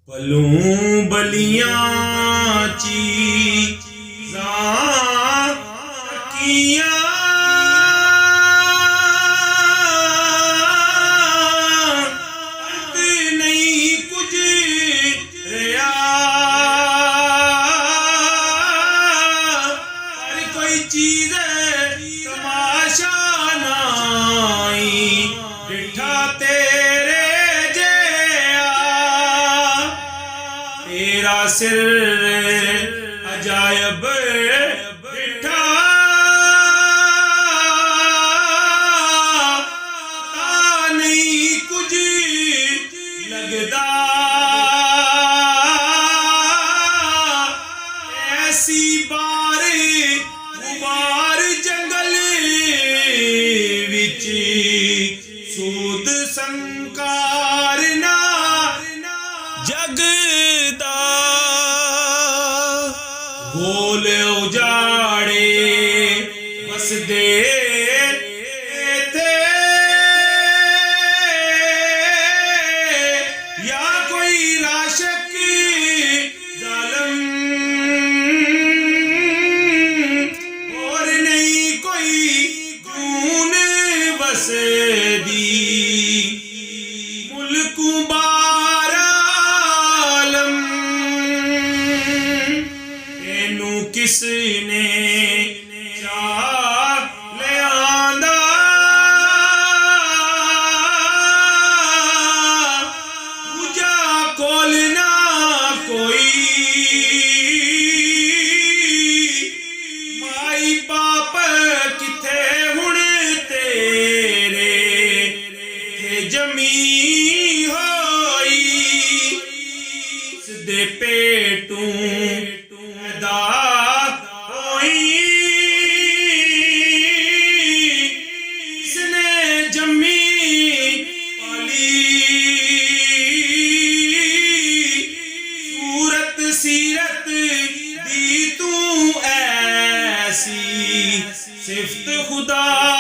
पलूं बलियां चीज़ां तकियां अंत नहीं कुछ रहा पर कोई चीज़ तमाशा नाई डिठा तेरे तेरा सिर अजायब डिठा नहीं कुछ लगदा ऐसी बार गुबार जंगल विच सूद संकार ना जगदा गोल उजाड़े बसदे थे या कोई राशक जालम और नहीं कोई खून बसदी मुल्कू किसने चाह ले आंदा पूजा कोल ना कोई माई बाप किथे हुण तेरे थे जमी होई सिद्धे पेटू सीरत दी तू ऐसी सिफ्त खुदा